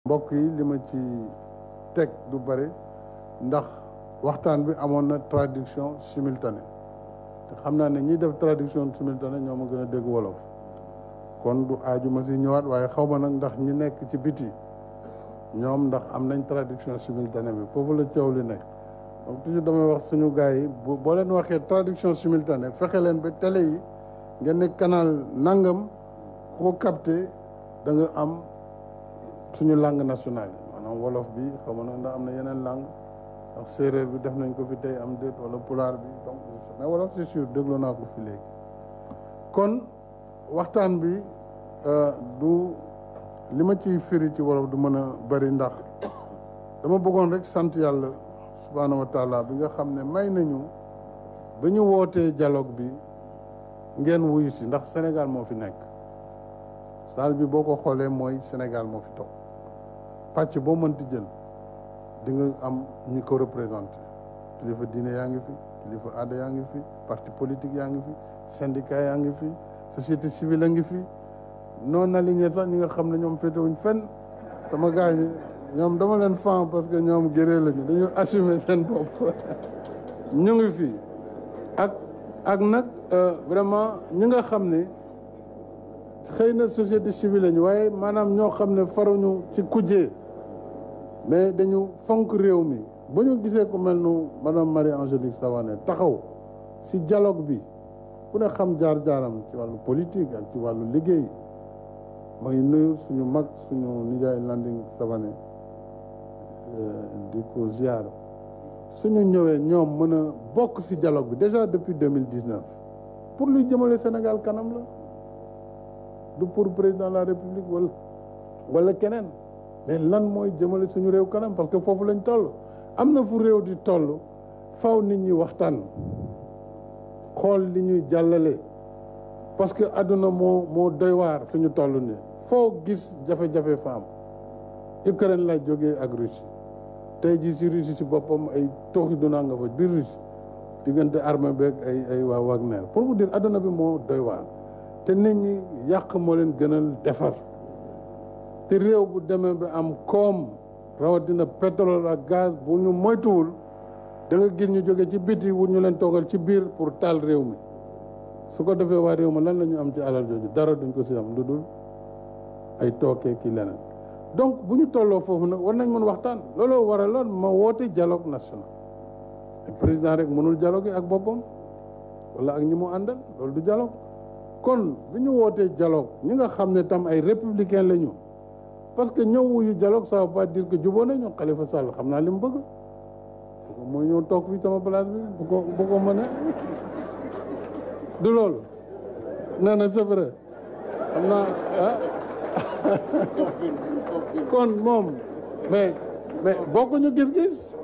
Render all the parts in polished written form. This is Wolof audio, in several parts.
mbokk yi li ma ci teg du bëri ndax waxtaan bi amoon na traduction simultanée te xam naa ne ñiy def traduction simultanée ñoo ma gën a dégg wolof kon du aaju ma si ñëwaat waaye xaw ma nag ndax ñi nekk ci biti ñoom ndax am nañ traduction simultanée bi foofu la coow li nekk donc toujours damay wax suñu gars yi boo leen waxee traduction simultanée fexe leen ba télé yi ngeen ne canal nangam ku ko capté da nga am suñu langue nationale yi maanaam wolof bi xam na ndax am na yeneen langue ndax séeréer bi def nañ ko fi tey am déet wala pulaar bi donc mais wolof c'est sûr déglu naa ko fi léegi kon waxtaan bi du li ma ciy firi ci wolof du mën a bëri ndax dama bëggoon rek sant yàlla subhaanahu wa taala bi nga xam ne may nañu ba ñu wootee dialogue bi ngeen wuyu si ndax Sénégal moo fi nekk salle bi boo ko xoolee mooy Sénégal moo fi toog pàcc boo mënti jël di nga am ñi ko représenté kilifa diine yaa ngi fi kilifa aada yaa ngi fi parti politique yaa ngi fi syndicat yaa ngi fi société civile a ngi fi non aligné sax ñi nga xam ne ñoom féetewuñ fenn sama gars yi ñoom dama leen fan parce que ñoom géré lañu dañu assumer seen bopp ñu ngi fi ak nag vraiment ñi nga xam ne xëy na société civile lañu waaye maanaam ñoo xam ne faruñu ci kujjee mais dañu fonk réew mi ba ñu gisee ku mel nu madame Marie-Angélique Savané taxaw si dialogue bi ku ne xam jaar-jaaram ci wàllu politique ak ci wàllu liggéey ma ngi nuyu suñu mag suñu nijaay Landing Savané di ko ziar suñu ñëwee ñoom mën a bokk si dialogue bi déjà depuis 2019 pour luy jëmale Sénégal kanam la du pour président de la République wala keneen mais lan mooy jëmale suñu réew kanam parce que foofu lañ toll am na fu réew di toll faw nit ñi waxtaan xool li ñuy jàllale parce que àdduna moo doy waar fi ñu toll nii foo gis jafe-jafe fa am Ukraine la jógee ak Russie tey jii si Russie si boppam ay tooxi dunaa nga fa biir Russie diggante armée beeg ay waa Wagner pour vous dire àdduna bi moo doy waar te nit ñi yàq moo leen gënal defar te réew bu demee ba am koom rawatina pétrole ak gaz bu ñu moytuwul da nga gis ñu jóge ci biti wut ñu leen toogal ci biir pour taal réew mi su ko defee waa réew mi lan la ñu am ci alal jooju dara duñ ko si am lu dul ay tookee ki leneen donc bu ñu tolloo foofu nag war nañ mën waxtaan looloo waraloon ma woote dialogue national président rek mënul dialogue ak boppam wala ak ñi mu àndal loolu du dialogue kon bi ñu wootee dialogue ñi nga xam ne tam ay républicain la ñu parce que ñëw wuyu dialogue ça veut pas dire que jubóo nañu Khalifa Sall xam naa li mu bëgg mooy ñëw toog fii sama place bi bu ko mën a du loolu nee na c'est vrai xam naa kon moom mais bokkuñu gis-gis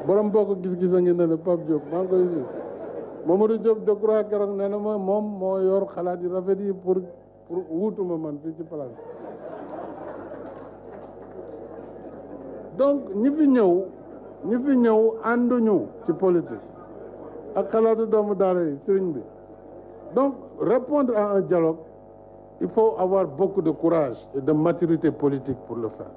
borom bokk gis-gis a ngi ne la Pape Diop maa ngi koy gis Mamadou Diop de croix keroog nee na ma moom moo yor xalaat yu rafet yi pour wuutuma man fii ci place donc ñi fi ñëw ànduñu ci politique ak xalaatu doomu daara yi sëriñ bi donc répondre à un dialogue il faut avoir beaucoup de courage et de maturité politique pour le faire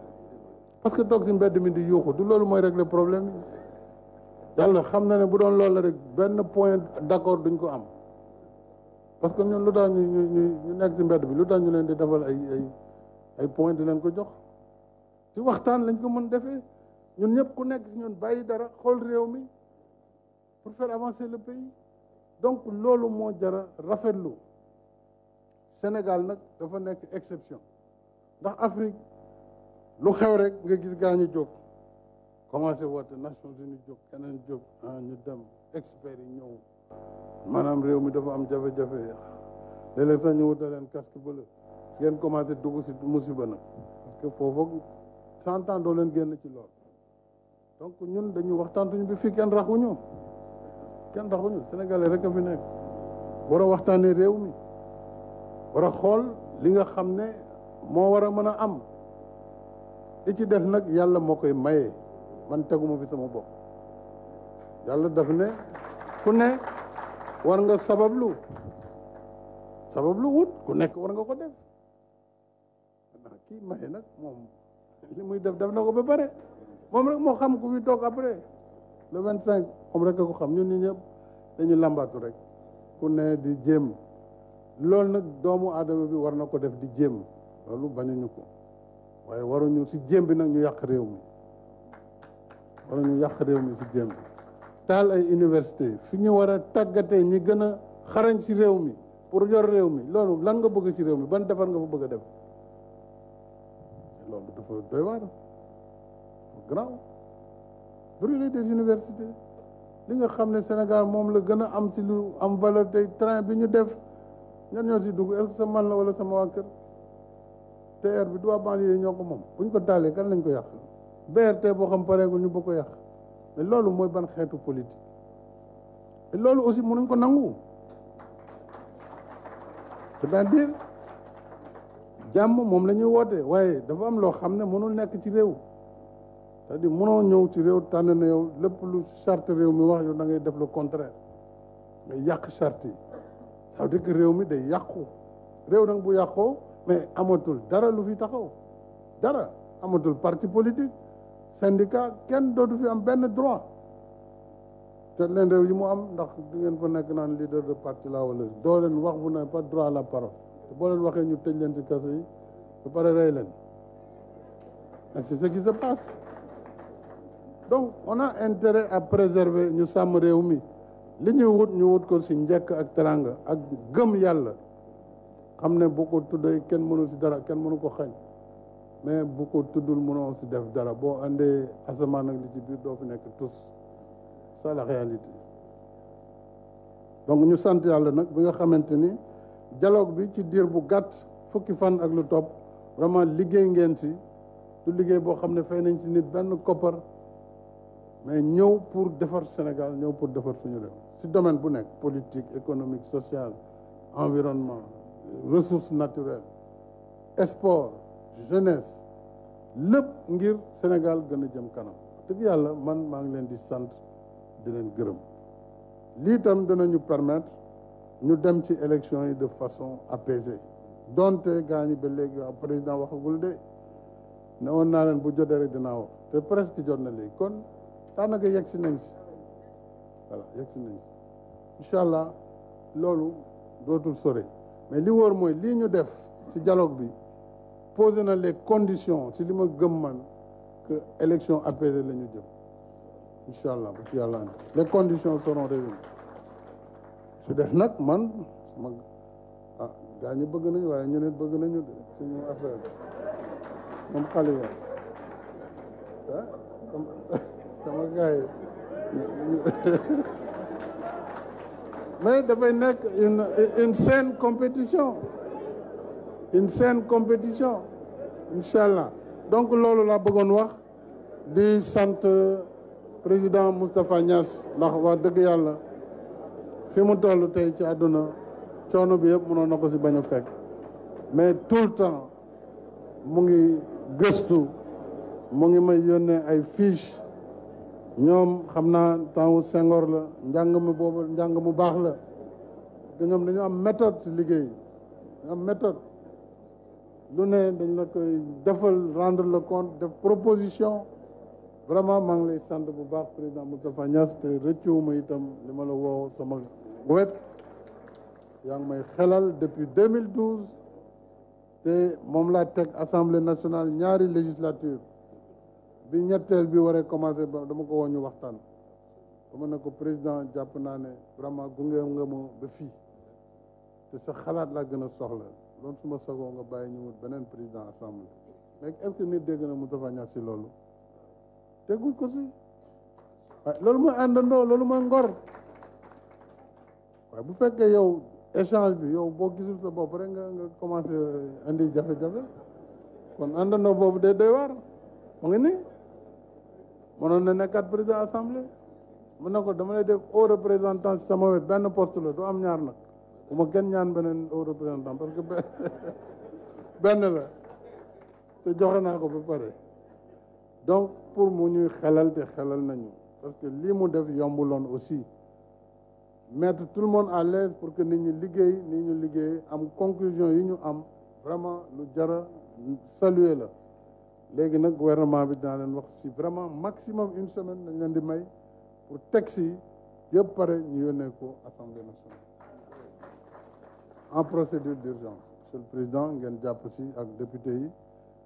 parce que toog ci mbedd mi di yuuxu du loolu mooy régler problème yi yàlla xam na ne bu doon loolu la rek benn point d'accord duñ ko am parce que ñun lu tax ñu nekk ci mbedd bi lu tax ñu leen di defal ay point di leen ko jox ci waxtaan lañ ko mën defee ñun ñëpp ku nekk ci ñun bàyyi dara xool réew mi pour faire avancer le pays donc loolu moo jara rafetlu Sénégal nag dafa nekk exception ndax Afrique lu xew rek nga gis gaa ñu jóg commencé woote Nations Unies jóg keneen jóg ñu dem experts yi ñëw maanaam réew mi dafa am jafe-jafe léeg-léeg sax ñu wutal leen casque bleu ngeen commencé dugg si musiba nag parce que foofu 100 ans doo leen génn ci lool donc ñun dañu waxtaantuñu bi fii kenn raxuñu Sénégalais rek a fi nekk war a waxtaanee réew mi war a xool li nga xam ne moo war a mën a am li ci des nag yàlla moo koy maye man teguma fi sama bopp yàlla daf ne ku ne war nga sabablu wut ku nekk war nga ko def kii maye nag moom li muy def na ko ba pare moom rek moo xam ku fi toog après le 25 moom rek a ko xam ñun ñi ñëpp dañu lambatu rek ku ne di jéem loolu nag doomu aadama bi war na ko def di jéem loolu bañuñu ko waaye waruñu si jéem bi nag ñu yàq réew mi waruñu yàq réew mi si jéem bi taal ay université fi ñu war a tàggatee ñi gën a xarañ ci réew mi pour yor réew mi loolu lan nga bëgg ci réew mi ban defar nga fa bëgg a def loolu dafa doy waar grand brûler des universités li nga xam ne Sénégal moom la gën a am ci lu am valeur tey train bi ñu def ñan ñoo si dugg est-ce que sa man la wala sama waa kër TER bi du waa banlieue yi ñoo ko moom bu ñu ko taalee kan lañ ko yàq BRT boo xam pareegul ñu bëgg ko yàq mais loolu mooy ban xeetu politique et loolu aussi mënuñ ko nangu c'est-à-dire jàmm moom la ñuy woote waaye dafa am loo xam ne mënul nekk ci réew c'est-à-dire mënoo ñëw ci réew tànn na yow lépp lu charte réew mi wax yow da ngay def le contraire ngay yàq charte yi ça veut dire que réew mi day yàqu réew nag bu yàqoo mais amatul dara lu fi taxaw dara amatul parti politique syndicat kenn dootu fi am benn droit te leen réew yi mu am ndax di ngeen fa nekk naan leader de parti la wala doo leen wax bu ne pas droit à la parole te boo leen waxee ñu tëj leen ci kaso yi ba pare rey leen et c'est ce qui se passe donc on a intérêt à préserver ñu sàmm réew mi li ñuy wut ñu wut ko si njëkk ak teranga ak gëm yàlla xam ne bu ko tuddee kenn mënu si dara kenn mënu ko xañ mais bu ko tuddul mënoo si def dara boo andee asamaan ak li ci biir doo fi nekk tous ça la réalité donc ñu sant yàlla nag bi nga xamante ni dialogue bi ci diir bu gàtt fukki fan ak lu topp vraiment liggéey ngeen si du liggéey boo xam ne fay nañ si nit benn koppar mais ñëw pour defar Sénégal ñëw pour defar suñu réew si domaine bu nekk politique économique social environnement ressources naturelles sport jeunesse lépp ngir Sénégal gën a jëm kanam dëgg yàlla man maa ngi leen di sant di leen gërëm lii tam dinañu permettre ñu dem ci élection yi de façon apaisée donte gaa ñi ba léegi waaw président waxagul de ne woon naa leen bu jotee rek dinaa wax te presque jot na léegi kon daanaka yegg si nañ si voilà yegg si nañ si incha allah loolu dootul sore mais li wóor mooy lii ñu def ci dialogue bi posé na les conditions ci li ma gëm man que élection apaisée la ñu jëm incha allah bu ci yàlla andi les conditions seront réunies si def nag man sama gaa ñi bëgg nañu waaye ñu ne bëgg nañu suñu affaire moom xale yi sama gars yi mais dafay nekk une saine compétition incha allah donc loolu laa bëggoon wax di sant président Moustapha Niass ndax wax dëgg yàlla fi mu toll tey ci àdduna coono bi yëpp mënoon na ko si bañ a fekk mais tout le temps mu ngi gëstu mu ngi may yónnee ay fiche ñoom xam naa temps Senghor la njàng mi boobu njàng mu baax la te ñoom dañu am méthode ci liggéey dañu am méthode lu ne dañ la koy defal rendre le compte def proposition vraiment maa ngi lay sant bu baax président Moustapha Niass te rëccuwuma itam li ma la woo sama wet yaa ngi may xelal depuis 2012 te moom laa teg assemblée nationale ñaari législature bi ñetteel bi waree commencé ba dama ko woo ñu waxtaan dama ne ko président jàpp naa ne vraiment gunge nga ma ba fii te sa xalaat laa gën a soxla loolu su ma sagoo nga bàyyi ñu wut beneen président assemblée mais est-ce que nit dégg na Moustapha Niass si loolu teguñ ko si waaye loolu mooy àndandoo loolu mooy ngor waaye bu fekkee yow échange bi yow boo gisul sa bopp rek nga commencé indi jafe-jafe kon àndandoo boobu day doy waar mu ngi nii mënoon na nekkaat président assemblée mu ne ko dama lay def haut représentant ci sama wet benn poste la du am ñaar nag bu ma kenn ñaan beneen haut représentant parce que benn la te joxe naa ko ba pare donc pour mu ñuy xelal te xelal nañu parce que lii mu def yombuloon aussi mettre tout le monde à l'aise pour que nit ñi liggéey am conclusion yi ñu am vraiment lu jara saluer la léegi nag gouvernement bi dinaa leen wax si vraiment maximum une semaine dañ leen di may pour texte yi yëpp pare ñu yónnee ko assemblée nationale en procédure d'urgence. Monsieur le président ngeen jàpp si ak député yi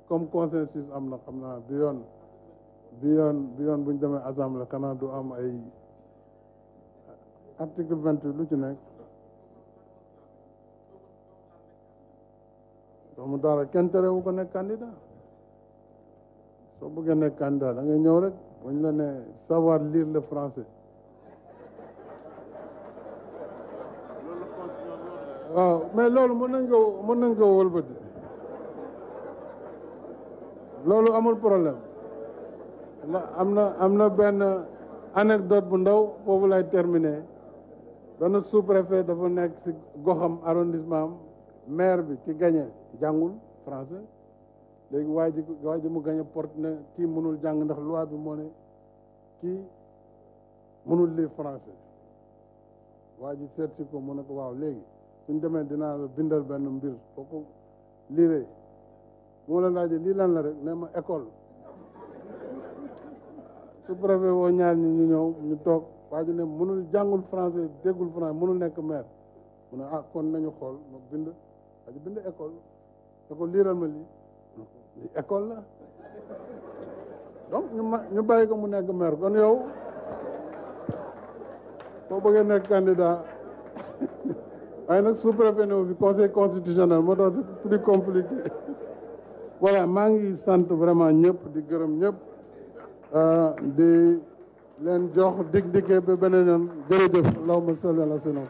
comme consensus am na xam naa bi yoon bu ñu demee assemblée xanaa du am ay article 28 lu ci nekk doomu daara kenn terewu ko nekk candidat soo bëggee nekk candidat da ngay ñëw rek buñ la ne savoir lire le français waaw mais loolu mën nañ ko wëlbati loolu amul problème am na benn anecdote bu ndaw foofu lay terminer benn sous-préfet dafa nekk ci goxam arrondissement am maire bi ki gagné jàngul français léegi waa ji mu gagné porte ne kii mënul jàng ndax loi bi moo ne kii mënul lire français waa ji seet si ko mu ne ko waaw léegi suñ demee dinaa la bindal benn mbir foo ko liiree moo la laajee lii lan la rek ne ma école sous-préfet woo ñaar ñi ñu ñëw ñu toog waa ji ne mënul jàngul français déggul français mënul nekk maire mu ne ah kon nañu xool ma bind waa ji bind école da ko liiral ma lii école la donc ñu bàyyi ko mu nekk maire kon yow boo bëggee nekk candidat waaye nag sous-préfet ne fi conseil constitutionnel moo tax c'est plus compliqué voilà maa ngi sant vraiment ñëpp di gërëm ñëpp di leen jox dig-diggee ba beneen yoon jërëjëf allahumma salli ala sayyidina